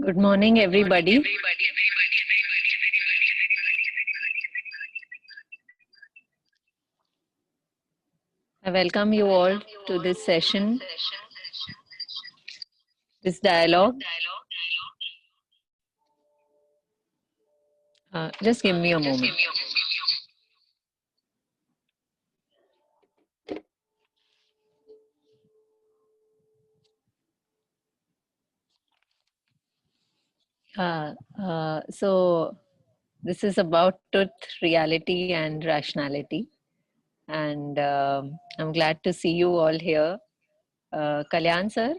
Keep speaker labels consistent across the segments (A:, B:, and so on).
A: Good morning, everybody. I welcome you all to this session, this dialogue. Just give me a moment. So this is about truth, reality, and rationality. And I'm glad to see you all here. Kalyan sir,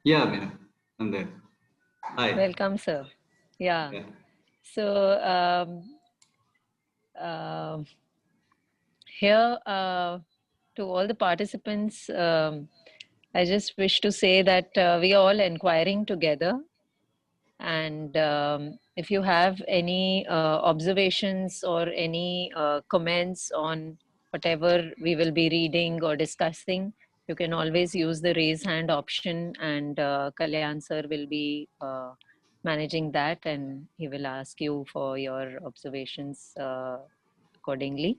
B: Yeah, Meena, I'm there. Hi.
A: welcome sir. Yeah.
B: Yeah.
A: So uh, here to all the participants, I just wish to say that we are all inquiring together. And if you have any observations or any comments on whatever we will be reading or discussing, you can always use the raise hand option, and Kalyan sir will be managing that, and he will ask you for your observations accordingly.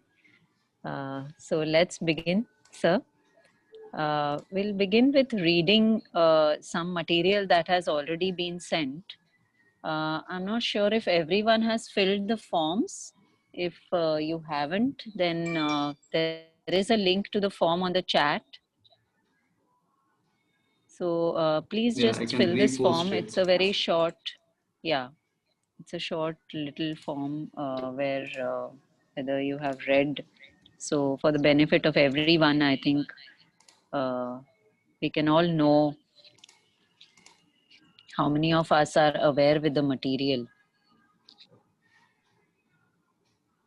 A: So let's begin, sir. We'll begin with reading some material that has already been sent. I'm not sure if everyone has filled the forms. If you haven't, then there is a link to the form on the chat. So please
B: Yeah,
A: just
B: I
A: fill
B: can
A: this form.
B: repost
A: It's
B: it.
A: a very short, yeah, it's a short little form where whether you have read. So for the benefit of everyone, I think uh, we can all know how many of us are aware with the material.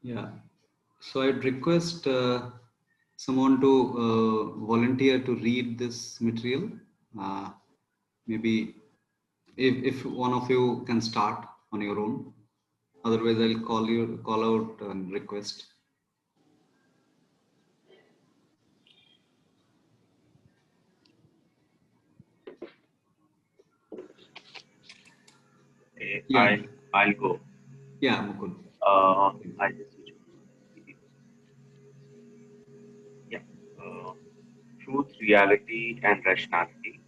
B: Yeah. So I'd request someone to volunteer to read this material. Uh, Maybe if one of you can start on your own. Otherwise, I'll call out and request.
C: Okay,
B: Yeah.
C: I'll go.
B: Yeah, Mukul.
C: I just yeah. Uh, Truth, reality, and rationality.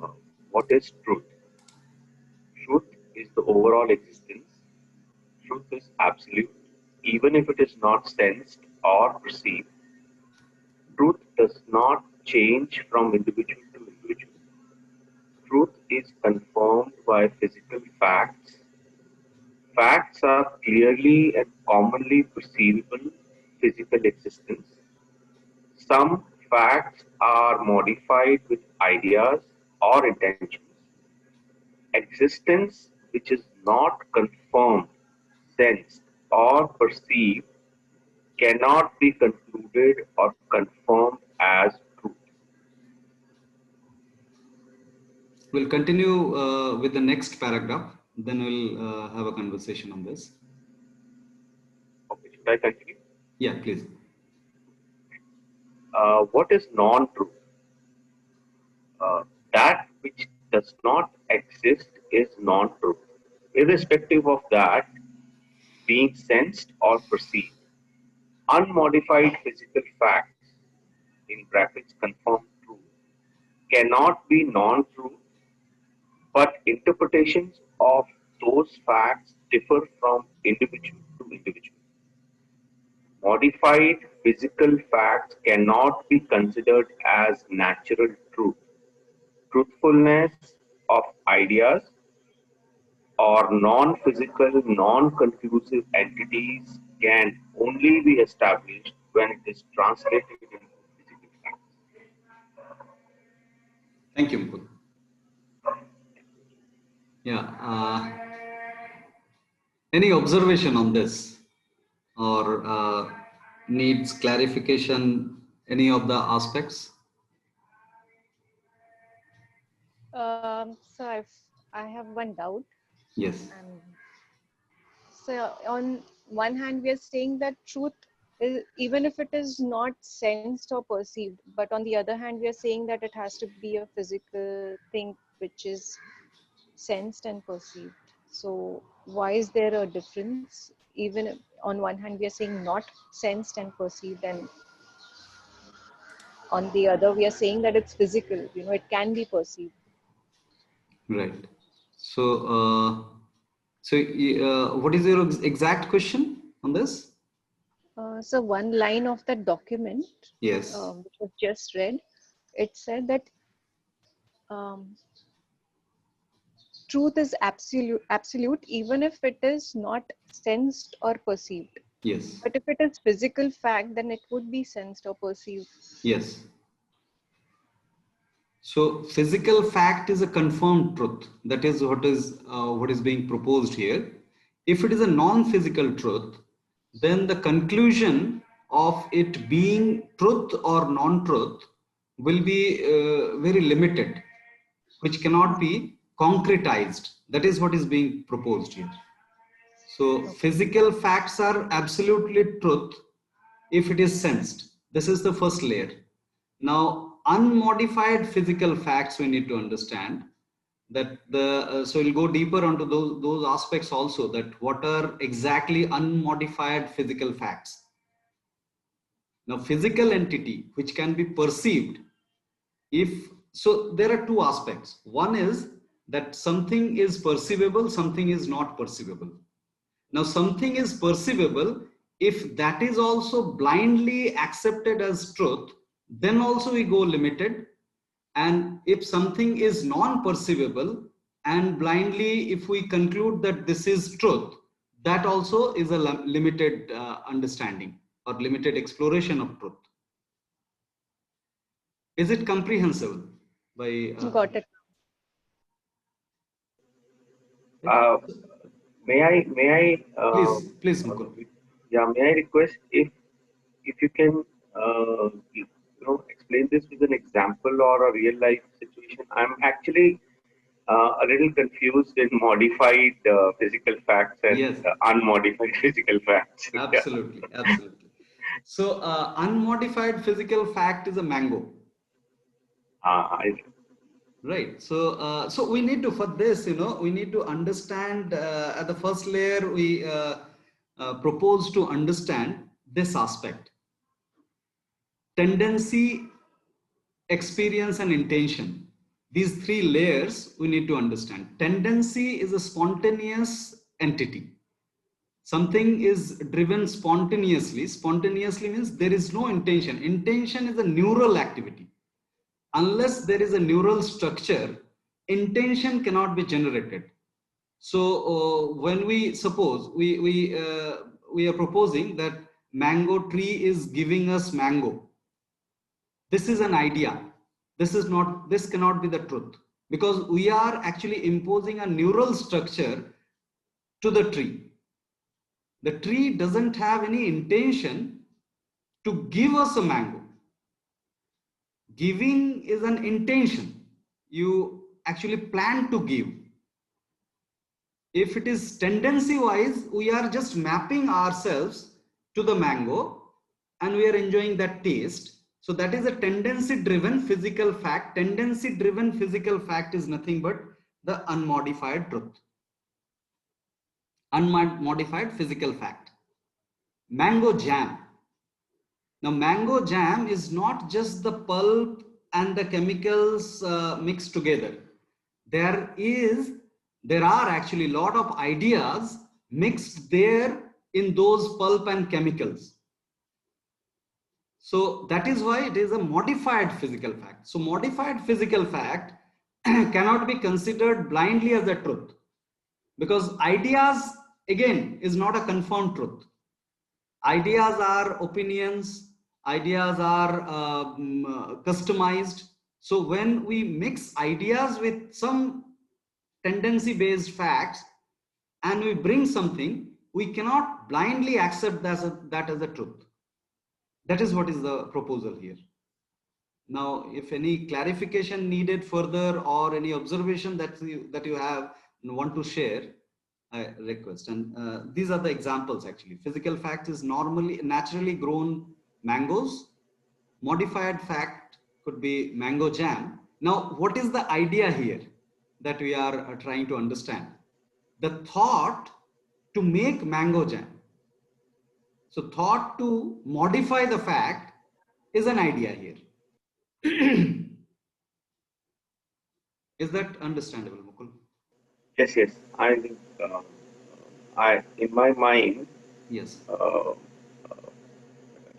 C: Uh, what is truth? Truth is the overall existence. Truth is absolute, even if it is not sensed or perceived. Truth does not change from individual to individual. Truth is confirmed by physical facts. Facts are clearly and commonly perceivable physical existence. Some facts are modified with ideas or intentions. Existence which is not confirmed, sensed, or perceived cannot be concluded or confirmed as truth.
B: We'll continue with the next paragraph. Then we'll have a conversation on this.
C: Okay, should I continue?
B: Yeah, please.
C: What is non truth? That which does not exist is non truth, irrespective of that being sensed or perceived. Unmodified physical facts, in brackets confirmed truth, cannot be non truth, but interpretations of those facts differ from individual to individual. Modified physical facts cannot be considered as natural truth. Truthfulness of ideas or non-physical, non-conclusive entities can only be established when it is translated into physical facts.
B: Thank you, Mukul. Yeah. Any observation on this or needs clarification? Any of the aspects?
D: I have one doubt.
B: Yes.
D: So on one hand, we are saying that truth even if it is not sensed or perceived, but on the other hand, we are saying that it has to be a physical thing which is sensed and perceived. So why is there a difference? Even if on one hand, we are saying not sensed and perceived, and on the other, we are saying that it's physical. It can be perceived.
B: Right. So, what is your exact question on this?
D: So one line of that document,
B: Yes.
D: which was just read, it said that um, truth is absolute, even if it is not sensed or perceived.
B: Yes.
D: But if it is physical fact, then it would be sensed or perceived.
B: Yes. So physical fact is a confirmed truth. That is what is being proposed here. If it is a non-physical truth, then the conclusion of it being truth or non-truth will be very limited, which cannot be concretized. That is what is being proposed here. So
D: Okay.
B: physical facts are absolutely truth if it is sensed. This is the first layer. Now, unmodified physical facts we need to understand that so we'll go deeper onto those aspects also, that what are exactly unmodified physical facts. Now, physical entity which can be perceived, if so, there are two aspects. One is that something is perceivable, something is not perceivable. Now, something is perceivable. If that is also blindly accepted as truth, then also we go limited. And if something is non-perceivable and blindly, if we conclude that this is truth, that also is a limited understanding or limited exploration of truth. Is it comprehensible? By
D: Got it.
C: Uh, may I,
B: please, Mukul.
C: yeah, may I request if you can, explain this with an example or a real life situation. I'm actually a little confused in modified physical facts and
B: Yes,
C: unmodified physical facts. Yeah.
B: absolutely, absolutely. So, unmodified physical fact is a mango.
C: I,
B: Right. So, so we need to, for this, we need to understand at the first layer, we propose to understand this aspect: tendency, experience, and intention. These three layers we need to understand. Tendency is a spontaneous entity. Something is driven spontaneously. Spontaneously means there is no intention. Intention is a neural activity. Unless there is a neural structure, intention cannot be generated. So when we suppose we are proposing that mango tree is giving us mango, this is an idea. This cannot be the truth, because we are actually imposing a neural structure to the tree. The tree doesn't have any intention to give us a mango. Giving is an intention. You actually plan to give. If it is tendency wise, we are just mapping ourselves to the mango and we are enjoying that taste. So that is a tendency driven physical fact. Tendency driven physical fact is nothing but the unmodified truth. Unmodified physical fact. Mango jam. Now, mango jam is not just the pulp and the chemicals mixed together. There is, there are actually a lot of ideas mixed there in those pulp and chemicals. So that is why it is a modified physical fact. So modified physical fact cannot be considered blindly as a truth, because ideas again is not a confirmed truth. Ideas are opinions, ideas are customized. So when we mix ideas with some tendency based facts and we bring something, we cannot blindly accept that as a truth. That is what is the proposal here. Now, if any clarification needed further or any observation that you have and want to share, I request. And these are the examples actually. Physical fact is normally naturally grown mangoes. Modified fact could be mango jam. Now, what is the idea here that we are trying to understand? The thought to make mango jam. So, thought to modify the fact is an idea here. Is that understandable, Mukul?
C: Yes, yes. I think I in my mind,
B: Yes.
C: uh,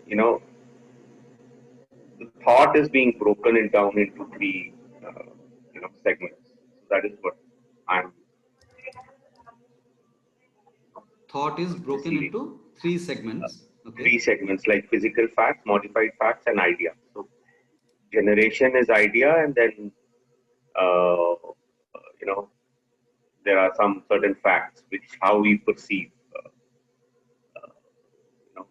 C: you know, the thought is being broken it down into three, segments. So that is what I'm
B: Thought is broken
C: receiving.
B: into three segments. Okay.
C: Three segments like physical facts, modified facts, and idea. So generation is idea, and then you know there are some certain facts which how we you know,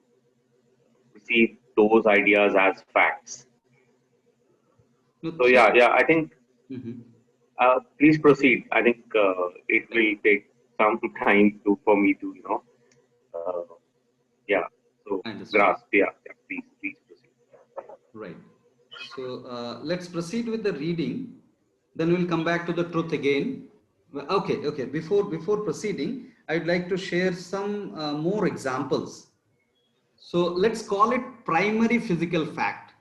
C: perceive those ideas as facts.
B: No,
C: So yeah,
B: three.
C: yeah. I think
B: Mhm.
C: please proceed. I think it will take some time to for me to yeah. So
B: I understood.
C: grasp. Yeah, yeah. Please proceed.
B: Right. So let's proceed with the reading. Then we'll come back to the truth again. Okay, okay. Before proceeding, I'd like to share some more examples. So let's call it primary physical fact,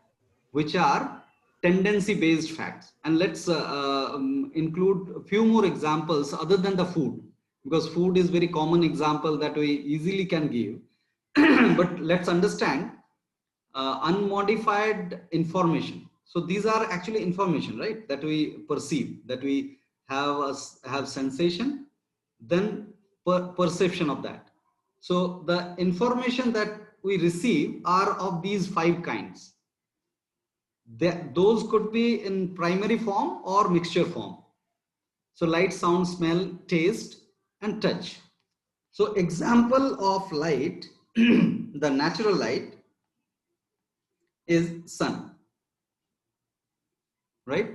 B: which are tendency based facts. And let's include a few more examples other than the food, because food is very common example that we easily can give. But let's understand unmodified information. So these are actually information, right? That we perceive, that we have sensation, then perception of that. So the information that we receive are of these five kinds. Those could be in primary form or mixture form. So light, sound, smell, taste, and touch. So example of light, the natural light is sun, right?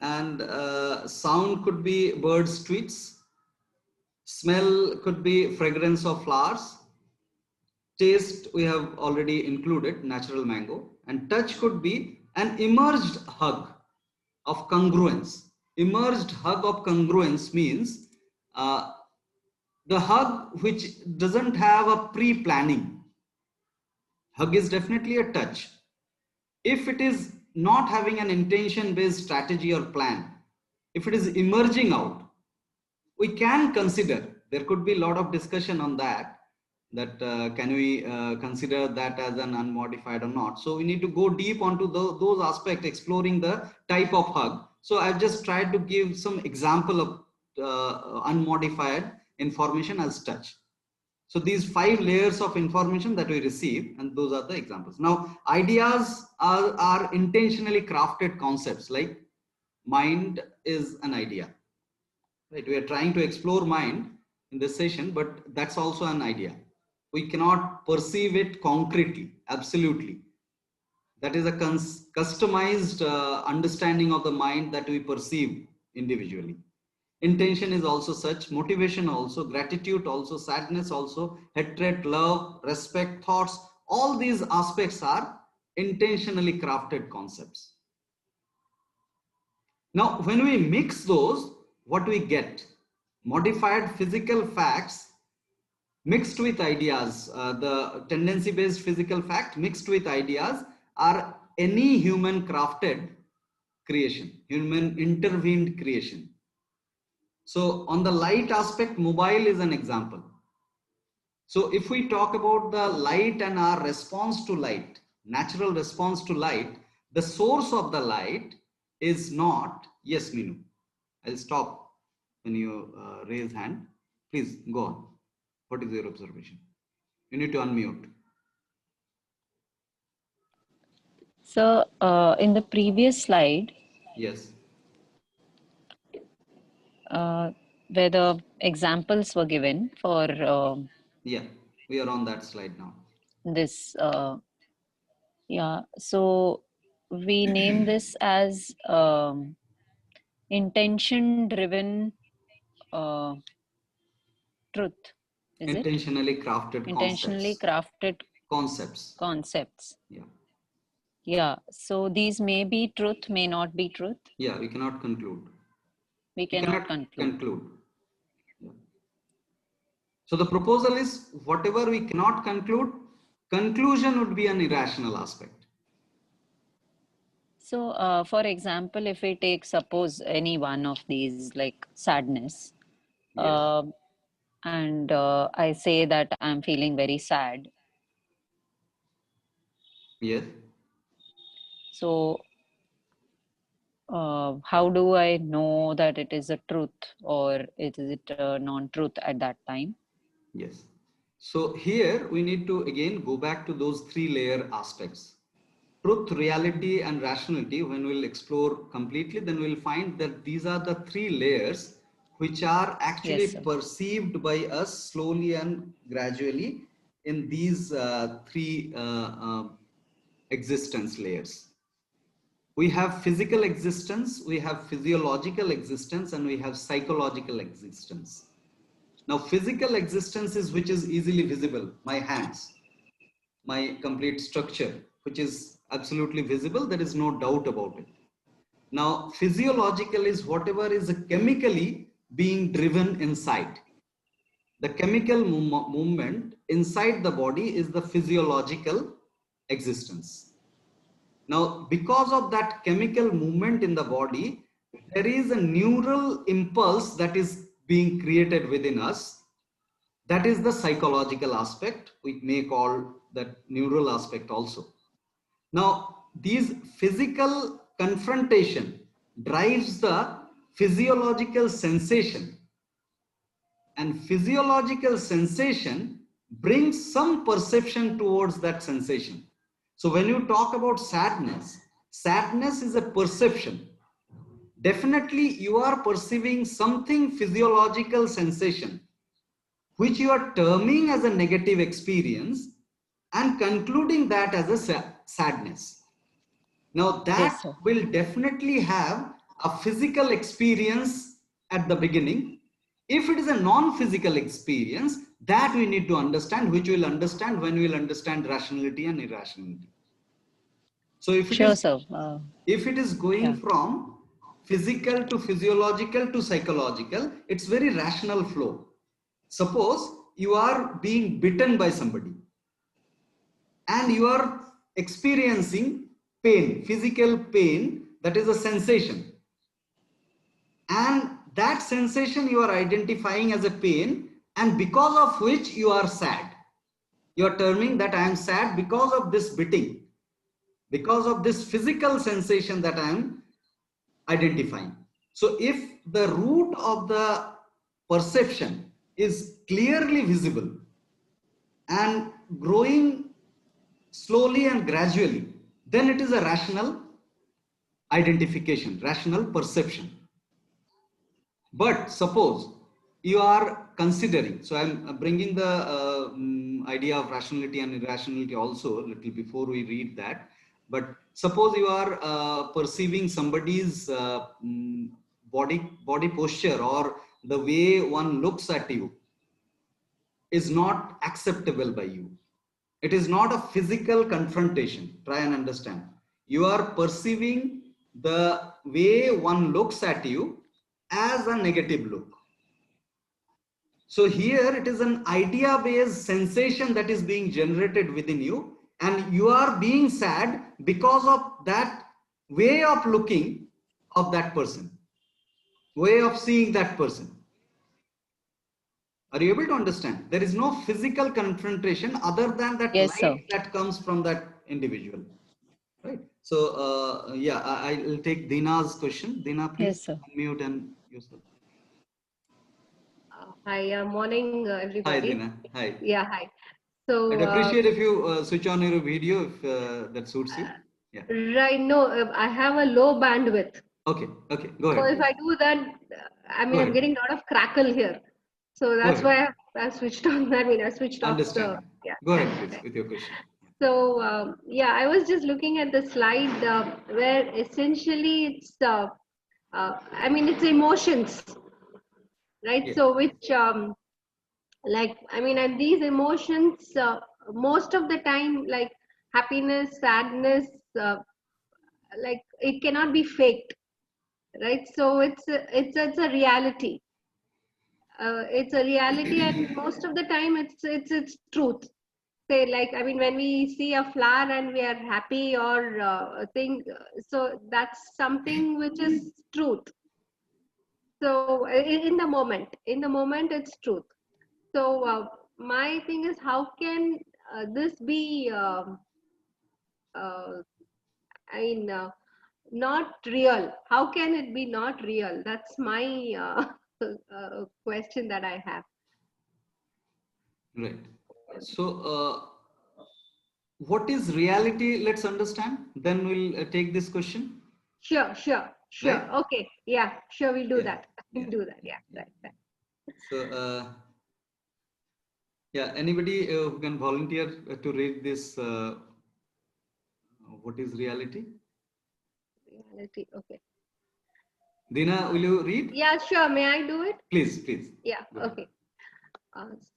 B: And sound could be birds tweets, smell could be fragrance of flowers, taste we have already included natural mango, and touch could be an emerged hug of congruence. Emerged hug of congruence means uh, the hug which doesn't have a pre-planning. Hug is definitely a touch. If it is not having an intention based strategy or plan, if it is emerging out, we can consider, there could be a lot of discussion on that, that can we consider that as an unmodified or not. So we need to go deep onto those aspects, exploring the type of hug. So I've just tried to give some example of unmodified information as touch. So these five layers of information that we receive, and those are the examples. Now ideas are intentionally crafted concepts, like mind is an idea. Right, we are trying to explore mind in this session, but that's also an idea. We cannot perceive it concretely, absolutely. That is a customized understanding of the mind that we perceive individually. Intention is also such, motivation also, gratitude also, sadness also, hatred, love, respect, thoughts. All these aspects are intentionally crafted concepts. Now, when we mix those, what we get? Modified physical facts mixed with ideas. The tendency based physical fact mixed with ideas are any human crafted creation, human intervened creation. So, on the light aspect, mobile is an example. So, if we talk about the light and our response to light, natural response to light, the source of the light is not, yes, Minu. I'll stop when you raise hand. Please go on. What is your observation? You need to unmute.
A: So, in the previous slide,
B: Yes.
A: uh, where the examples were given for
B: Yeah. We are on that slide now.
A: this, yeah, so we name this as intention driven uh, truth, is it?
B: Intentionally crafted
A: Intentionally
B: concepts.
A: crafted
B: Concepts.
A: Yeah. Yeah. So these may be truth, may not be truth.
B: Yeah, we cannot conclude.
A: We cannot conclude.
B: Yeah. So the proposal is whatever we cannot conclude, conclusion would be an irrational aspect.
A: So, for example, if we take, suppose, any one of these, like sadness,
B: Yes.
A: and I say that I'm feeling very sad.
B: Yes.
A: So, how do I know that it is a truth or is it a non-truth at that time?
B: Yes. So here we need to again go back to those three layer aspects. Truth, reality, and rationality. When we'll explore completely, then we'll find that these are the three layers which are actually
A: Yes, sir.
B: perceived by us slowly and gradually in these three existence layers. We have physical existence, we have physiological existence, and we have psychological existence. Now, physical existence is which is easily visible, my hands, my complete structure, which is absolutely visible, there is no doubt about it. Now, physiological is whatever is chemically being driven inside. The chemical movement inside the body is the physiological existence. Now, because of that chemical movement in the body, there is a neural impulse that is being created within us. That is the psychological aspect. We may call that neural aspect also. Now, these physical confrontation drives the physiological sensation, and physiological sensation brings some perception towards that sensation. So when you talk about sadness, sadness is a perception. Definitely you are perceiving something physiological sensation which you are terming as a negative experience and concluding that as a sadness. Now that
A: Yes, sir.
B: will definitely have a physical experience at the beginning. If it is a non-physical experience, that we need to understand, which we'll understand when we'll understand rationality and irrationality. So
A: Sure, sir.
B: if it is going
A: Yeah.
B: from physical to physiological to psychological, it's very rational flow. Suppose you are being bitten by somebody and you are experiencing pain, physical pain, that is a sensation. And that sensation you are identifying as a pain, and because of which you are sad. You are terming that I am sad because of this bitting, because of this physical sensation that I am identifying. So if the root of the perception is clearly visible and growing slowly and gradually, then it is a rational identification, rational perception. But suppose you are considering, so I'm bringing the idea of rationality and irrationality also a little before we read that. But suppose you are perceiving somebody's body posture or the way one looks at you is not acceptable by you. It is not a physical confrontation. Try and understand. You are perceiving the way one looks at you as a negative look. So here it is an idea based sensation that is being generated within you, and you are being sad because of that way of looking of that person, way of seeing that person. Are you able to understand? There is no physical confrontation other than that
A: Yes, sir.
B: light that comes from that individual. Right. So, yeah, I'll take Dina's question. Dina,
A: Yes,
B: please
A: sir.
B: unmute and yourself.
E: Hi, morning,
B: Hi,
E: everybody.
B: Dina. Hi.
E: Yeah, hi. So,
B: I'd appreciate if you switch on your video if that suits you. Yeah.
E: right now, I have a low bandwidth.
B: Okay. Okay. Go
E: So
B: ahead,
E: if
B: please.
E: I do that, I
B: Go
E: mean, I'm
B: ahead.
E: getting a lot of crackle here. So
B: Go
E: that's
B: ahead.
E: why I switched on. I switched off the,
B: Understanding.
E: yeah,
B: Go ahead,
E: thanks.
B: please, with your question.
E: So, yeah, I was just looking at the slide where essentially I mean, it's emotions, right?
B: Yes.
E: So which Like, I mean, and these emotions, most of the time, like happiness, sadness, like it cannot be faked, right? So it's a reality. It's a reality, and most of the time, it's truth. Say, like, I mean, when we see a flower and we are happy or a thing, so that's something which is truth. So in the moment, it's truth. So my thing is, how can this be? Uh, I mean, not real. How can it be not real? That's my question that I have.
B: Right. So, what is reality? Let's understand. Then we'll take this question.
E: Sure, sure,
B: Right?
E: sure. Okay, yeah, sure. We'll do
B: Yeah.
E: that.
B: Yeah.
E: Do that. Yeah,
B: Yeah.
E: right, right.
B: So, yeah, anybody who can volunteer to read this, what is reality?
E: Reality. Okay.
B: Dina, will you read?
E: Yeah, sure. May I do it?
B: Please, please.
E: Yeah.
B: Go ahead.
E: Okay.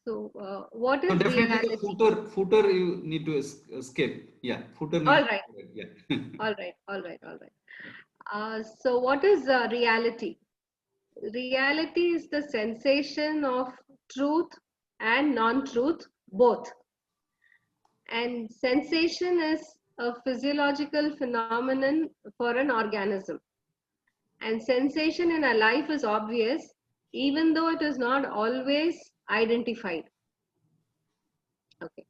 E: So, what
B: So
E: is
B: definitely the
E: reality?
B: footer you need to skip. Yeah, footer
E: All
B: need.
E: right.
B: Yeah.
E: All right. All right. All right. So, what is reality? Reality is the sensation of truth and non-truth both. And sensation is a physiological phenomenon for an organism. And sensation in our life is obvious, even though it is not always identified. Okay.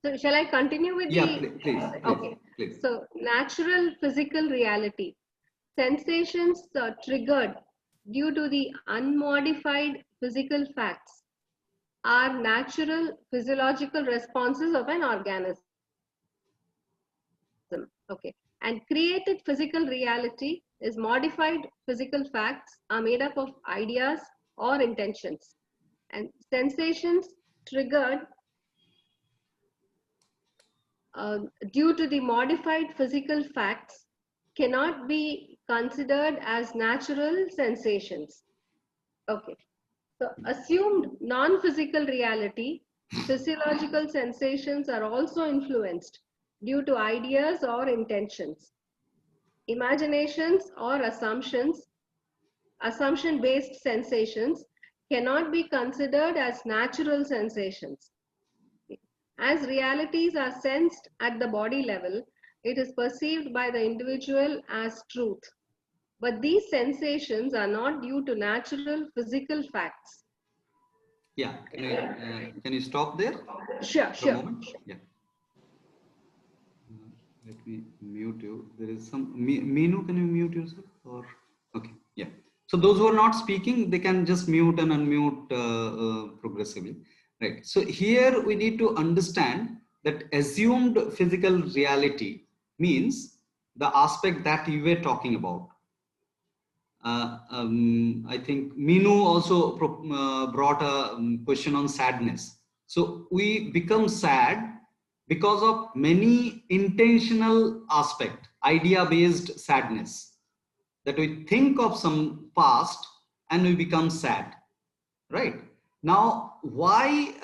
E: So shall I continue with
B: Yeah,
E: the,
B: please,
E: okay.
B: please.
E: So natural physical reality. Sensations triggered due to the unmodified physical facts are natural physiological responses of an organism. Okay. And created physical reality is modified physical facts are made up of ideas or intentions. And sensations triggered due to the modified physical facts cannot be considered as natural sensations. Okay. So, assumed non physical reality, physiological sensations are also influenced due to ideas or intentions. Imaginations or assumption based sensations cannot be considered as natural sensations. As realities are sensed at the body level, it is perceived by the individual as truth. But these sensations are not due to natural physical facts.
B: Yeah, can you stop there
E: Sure,
B: for a
E: sure.
B: moment? Yeah. Let me mute you. There is some Meenu. Can you mute yourself? Or okay, yeah. So those who are not speaking, they can just mute and unmute progressively, right? So here we need to understand that assumed physical reality means the aspect that you were talking about. I think Minu also brought a question on sadness. So we become sad because of many intentional aspect, idea-based sadness, that we think of some past and we become sad, right? Now, why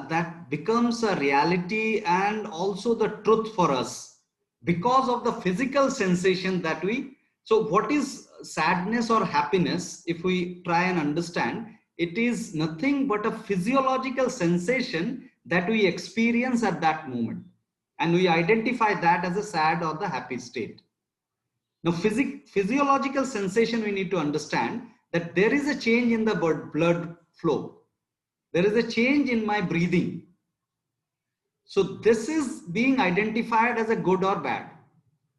B: that becomes a reality and also the truth for us? Because of the physical sensation that we, so what is sadness or happiness? If we try and understand, it is nothing but a physiological sensation that we experience at that moment, and we identify that as a sad or the happy state. Now, physiological sensation, we need to understand that there is a change in the blood flow. There is a change in my breathing. So this is being identified as a good or bad,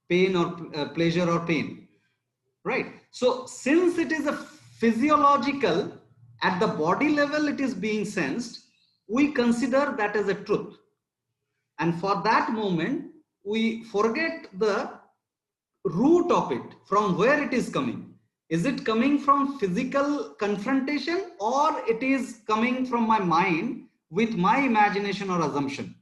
B: pain or pleasure or pain, right? So since it is a physiological, at the body level it is being sensed, we consider that as a truth. And for that moment, we forget the root of it, from where it is coming. Is it coming from physical confrontation, or it is coming from my mind with my imagination or assumption,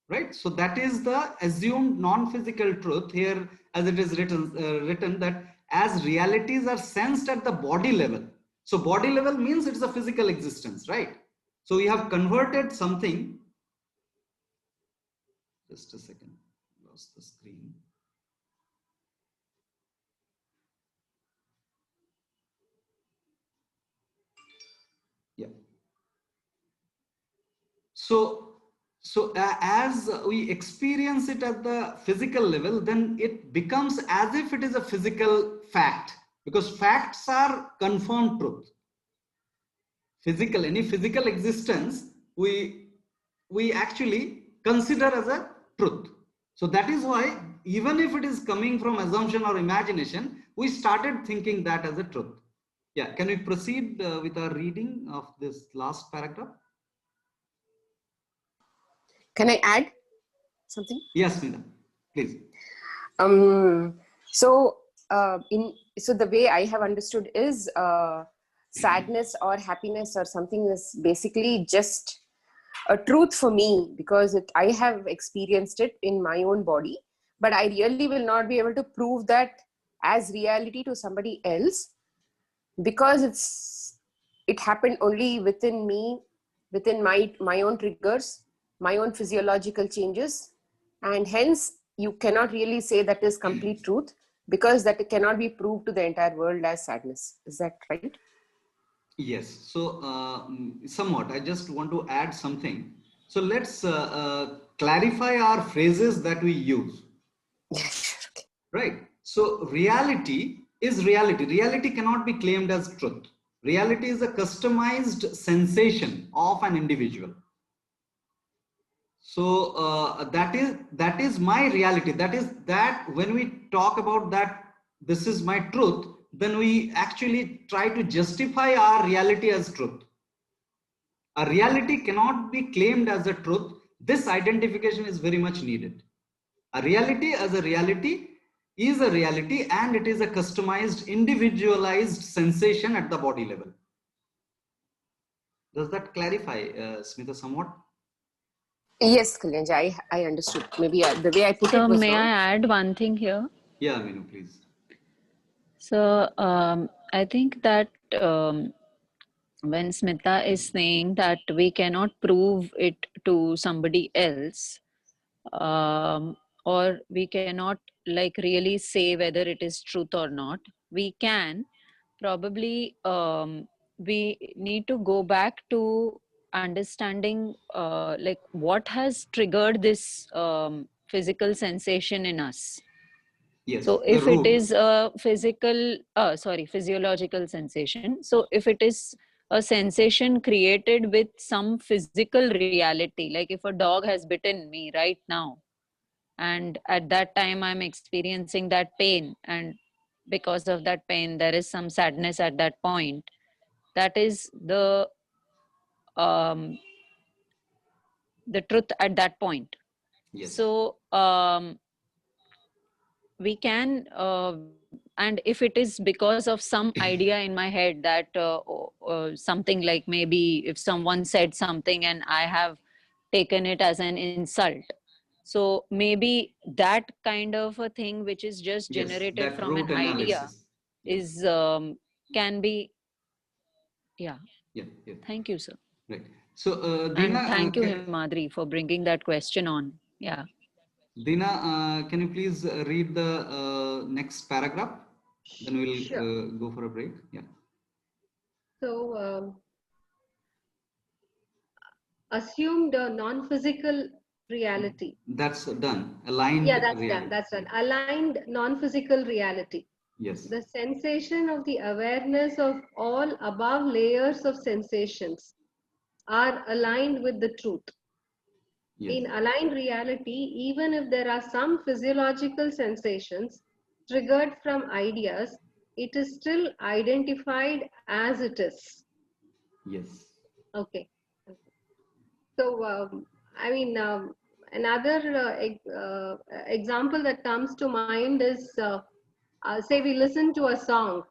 B: right? So that is the assumed non-physical truth here, as it is written that as realities are sensed at the body level. So body level means it's a physical existence, right? So we have converted something. Just a second, lost the screen. Yeah. So as we experience it at the physical level, then it becomes as if it is a physical fact, because facts are confirmed truth. Any physical existence, we actually consider as a truth. So that is why, even if it is coming from assumption or imagination, we started thinking that as a truth. Yeah, can we proceed with our reading of this last paragraph?
F: Can I add something?
B: Yes, Meena, please.
F: So so the way I have understood is sadness or happiness or something is basically just a truth for me, because I have experienced it in my own body, but I really will not be able to prove that as reality to somebody else, because it happened only within me, within my own triggers, my own physiological changes, and hence you cannot really say that is complete truth, because that cannot be proved to the entire world as sadness. Is that right?
B: Yes. So somewhat, I just want to add something. So let's clarify our phrases that we use.
F: Okay.
B: Right. So reality is reality. Reality cannot be claimed as truth. Reality is a customized sensation of an individual. So that is my reality. That when we talk about that, this is my truth, then we actually try to justify our reality as truth. A reality cannot be claimed as a truth. This identification is very much needed. A reality as a reality is a reality, and it is a customized, individualized sensation at the body level. Does that clarify, Smita, somewhat?
F: Yes, Kalyanji, I understood. Maybe the way I put it
A: So
F: was
A: may I
F: wrong.
A: add one thing here?
B: Yeah, Minu, please.
A: So I think that when Smita is saying that we cannot prove it to somebody else, or we cannot like really say whether it is truth or not, we can probably we need to go back to understanding like what has triggered this physical sensation in us.
B: Yes,
A: So
B: the
A: if it
B: root.
A: is a physiological sensation, so if it is a sensation created with some physical reality, like if a dog has bitten me right now, and at that time I'm experiencing that pain, and because of that pain there is some sadness at that point, that is um, the truth at that point.
B: Yes,
A: So we can and if it is because of some idea in my head that something like, maybe if someone said something and I have taken it as an insult, so maybe that kind of a thing which is just
B: yes,
A: generated
B: that
A: from an
B: root
A: idea
B: analysis. Yeah,
A: is can be, yeah.
B: yeah, yeah.
A: Thank you, sir.
B: Right. So,
A: And thank you, Himadri, for bringing that question on. Yeah.
B: Dina, can you please read the next paragraph? Then we'll
E: Sure.
B: go for a break. Yeah.
E: So, assumed non-physical reality.
B: That's done.
E: Yeah,
B: Aligned
E: that's done.
B: reality.
E: That's
B: Yeah.
E: done. Aligned non-physical reality.
B: Yes.
E: The sensation of the awareness of all above layers of sensations are aligned with the truth.
B: Yes.
E: In aligned reality, even if there are some physiological sensations triggered from ideas, it is still identified as it is.
B: Yes.
E: Okay. So, I mean, another example that comes to mind is say we listen to a song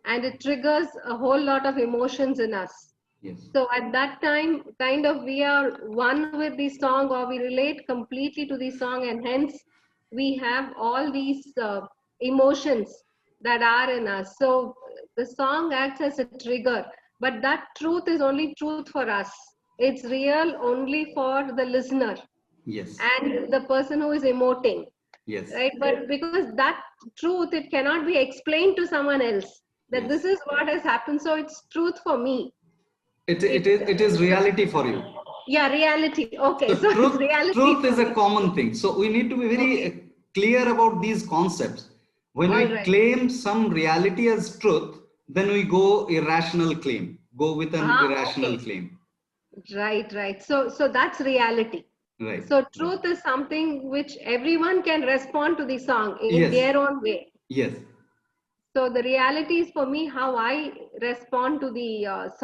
E: and it triggers a whole lot of emotions in us.
B: Yes.
E: So at that time, kind of we are one with the song, or we relate completely to the song, and hence we have all these emotions that are in us. So The song acts as a trigger, but that truth is only truth for us. It's real only for the listener
B: Yes.
E: and the person who is emoting,
B: Yes.
E: right? But because that truth, it cannot be explained to someone else that
B: Yes.
E: this is what has happened. So it's truth for me.
B: It is reality for you.
E: Yeah, reality. Okay,
B: So
E: so it's reality
B: truth
E: for
B: is a
E: me.
B: common thing. So we need to be very
E: Okay,
B: clear about these concepts. When
E: all
B: we
E: right.
B: claim some reality as truth, then we go irrational claim. Go with an irrational
E: Okay.
B: claim.
E: Right, right. So that's reality.
B: Right.
E: So
B: Right.
E: truth is something which everyone can respond to the song in
B: Yes.
E: their own way.
B: Yes.
E: So the reality is for me how I respond to the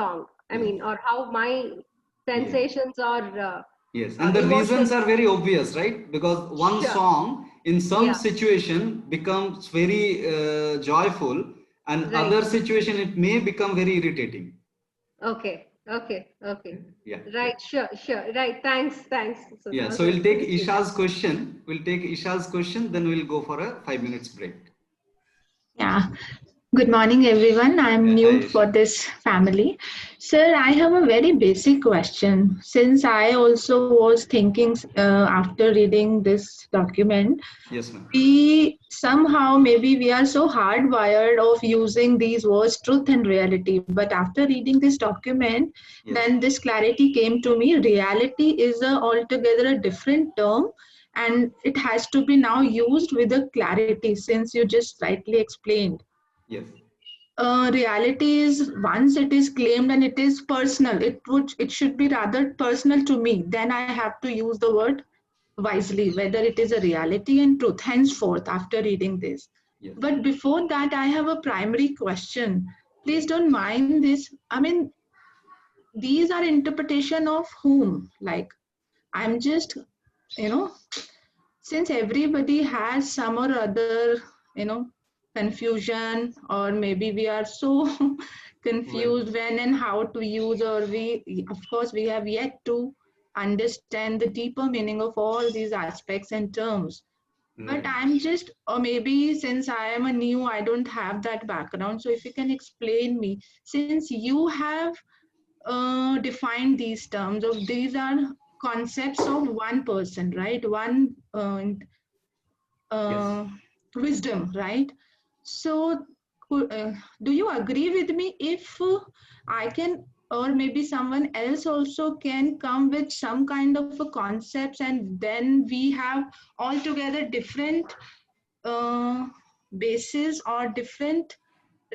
E: song. I
B: Yes.
E: mean, or how my
B: Yes.
E: sensations or
B: Yes. And the reasons
E: emotions.
B: are very obvious, right? Because one
E: Sure.
B: song in some
E: Yeah.
B: situation becomes very joyful, and
E: Right.
B: other situation it may become very irritating.
E: Okay. Okay. Okay.
B: Yeah. Yeah.
E: Right. Sure. Sure. Right. Thanks. Thanks. So that
B: Yeah,
E: was
B: so
E: a
B: we'll take
E: nice feedback.
B: Isha's question. We'll take Isha's question, then we'll go for a 5 minutes break.
G: Yeah. Good morning, everyone. I'm
B: Yeah, hi
G: new for
B: Isha.
G: this family. Sir, I have a very basic question. Since I also was thinking after reading this document,
B: Yes, ma'am.
G: we somehow maybe we are so hardwired of using these words truth and reality. But after reading this document,
B: Yes.
G: then this clarity came to me. Reality is a altogether a different term, and it has to be now used with a clarity since you just rightly explained.
B: Yes.
G: Reality is once it is claimed and it is personal, it should be rather personal to me. Then I have to use the word wisely, whether it is a reality and truth. Henceforth, after reading this,
B: Yes.
G: but before that, I have a primary question. Please don't mind this. I mean, these are interpretation of whom? Like, I'm just, you know, since everybody has some or other, confusion, or maybe we are so
B: Right.
G: confused when and how to use, or we, of course, we have yet to understand the deeper meaning of all these aspects and terms. But
B: Right.
G: I'm just, or maybe since I am a new, I don't have that background. So if you can explain me, since you have defined these terms of these are concepts of one person, right? One
B: Yes.
G: uh, wisdom, right? So, do you agree with me if I can, or maybe someone else also can come with some kind of a concepts, and then we have altogether different uh, basis or different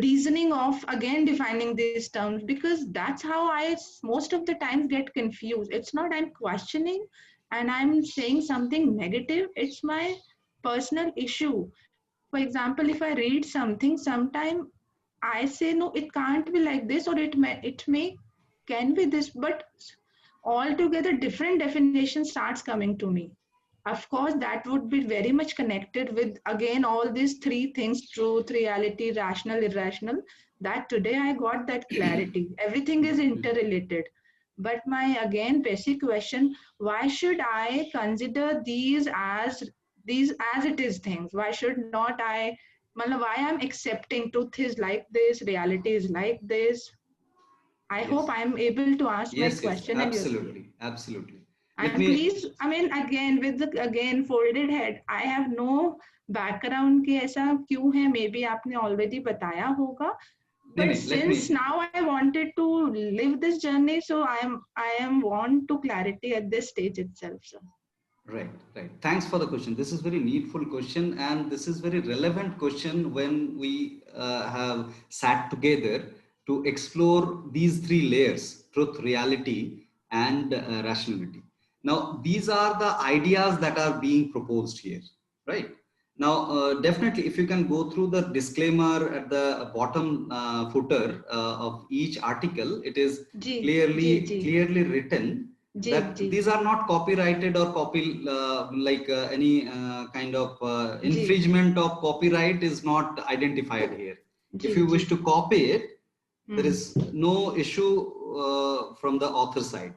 G: reasoning of again defining these terms, because that's how I most of the times get confused. It's not I'm questioning and I'm saying something negative, it's my personal issue. For example, if I read something, sometime I say no, it can't be like this, or it may can be this, but altogether different definition starts coming to me. Of course, that would be very much connected with again all these three things: truth, reality, rational, irrational. That today I got that clarity. Everything is interrelated. But my again basic question: why should I consider these as it is things? Why should not I? Why I'm accepting truth is like this, reality is like this? I
B: Yes.
G: hope I'm able to ask my
B: Yes. Yes.
G: question and you.
B: Absolutely. Absolutely. Let
G: And
B: me.
G: please, I mean, again with the again folded head, I have no background कि ऐसा क्यों है, maybe आपने already बताया होगा.
B: No,
G: But
B: no, let me.
G: since now I wanted to live this journey, so I am want to clarity at this stage itself, sir.
B: Right, right. Thanks for the question. This is very needful question, and this is very relevant question when we have sat together to explore these three layers: truth, reality, and rationality. Now, these are the ideas that are being proposed here, right? Now, definitely, if you can go through the disclaimer at the bottom footer of each article, it is
G: ji ji
B: clearly written
G: ji
B: that
G: ji
B: these are not copyrighted or copy like any kind of
G: ji
B: infringement of copyright is not identified here. If
G: ji
B: you
G: ji
B: wish to copy it, there
G: hmm
B: is no issue from the author side.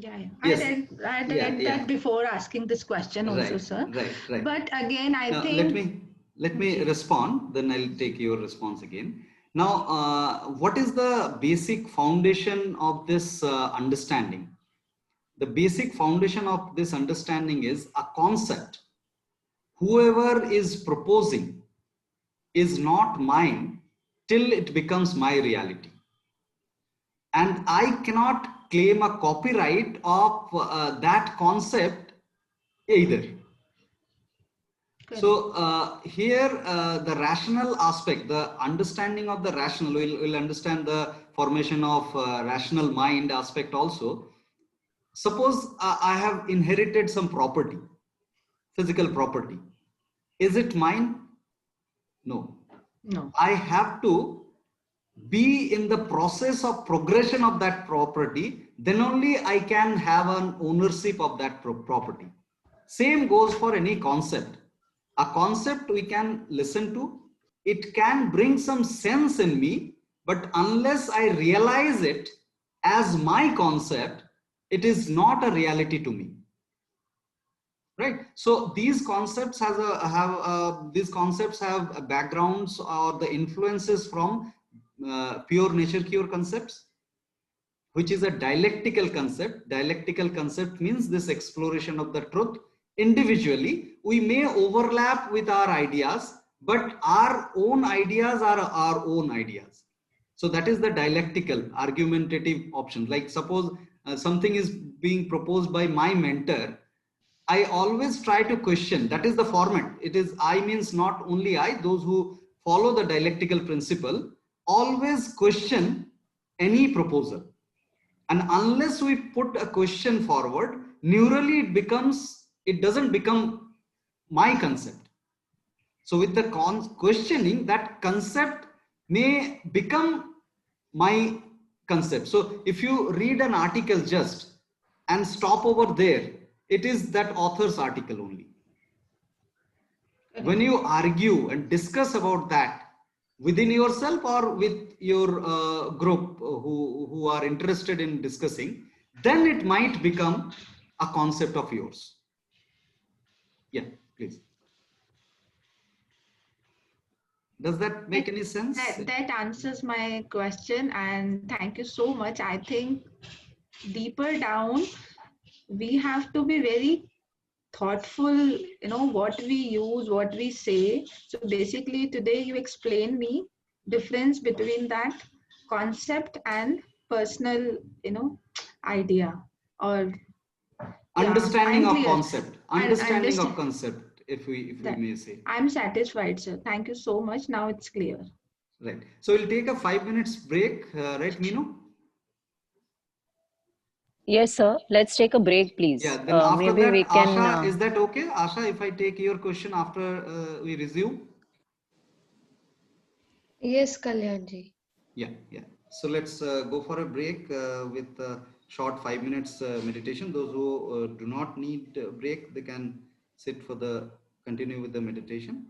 G: yeah.
B: Yes.
G: I
B: Yeah,
G: read
B: yeah.
G: that before asking this question also,
B: Right,
G: sir.
B: right, right.
G: But again, I
B: Now
G: think
B: let me
G: ji
B: respond, then I'll take your response again. Now, what is the basic foundation of this understanding? The basic foundation of this understanding is a concept. Whoever is proposing is not mine till it becomes my reality. And I cannot claim a copyright of that concept either.
G: Correct.
B: So here the rational aspect, the understanding of the rational, we'll understand the formation of rational mind aspect also. Suppose I have inherited some property, physical property. Is it mine? No.
G: No.
B: I have to be in the process of progression of that property, then only I can have an ownership of that property. Same goes for any concept. A concept we can listen to, it can bring some sense in me, but unless I realize it as my concept, it is not a reality to me. Right. So these concepts these concepts have backgrounds or the influences from pure nature cure concepts, which is a dialectical concept. Dialectical concept means this exploration of the truth. Individually, we may overlap with our ideas, but our own ideas are our own ideas. So that is the dialectical argumentative option. Like suppose something is being proposed by my mentor, I always try to question. That is the format. It is I means not only I, those who follow the dialectical principle always question any proposal. And unless we put a question forward, neurally it doesn't become my concept. So with the questioning, that concept may become my concept. So if you read an article just and stop over there, it is that author's article only. When you argue and discuss about that within yourself or with your group who are interested in discussing, then it might become a concept of yours. Yeah, please. Does that make any sense?
G: That answers my question, and thank you so much. I think deeper down, we have to be very thoughtful, what we use, what we say. So basically today you explain me difference between that concept and personal, idea, or yeah,
B: Understanding
G: I'm
B: of
G: clear.
B: concept.
G: And
B: Understanding of
G: understand
B: concept, if we
G: that
B: may say.
G: I'm satisfied, sir. Thank you so much. Now it's clear.
B: Right. So we'll take a 5 minutes break, right, Meenu?
A: Yes, sir. Let's take a break,
B: Yeah,
A: please.
B: then after
A: Maybe we
B: that,
A: can.
B: Asha, is that okay? Asha, if I take your question after we resume?
D: Yes, Kalyanji.
B: Yeah, yeah. So let's go for a break with a short 5 minutes meditation. Those who do not need a break, they can sit for the continue with the meditation.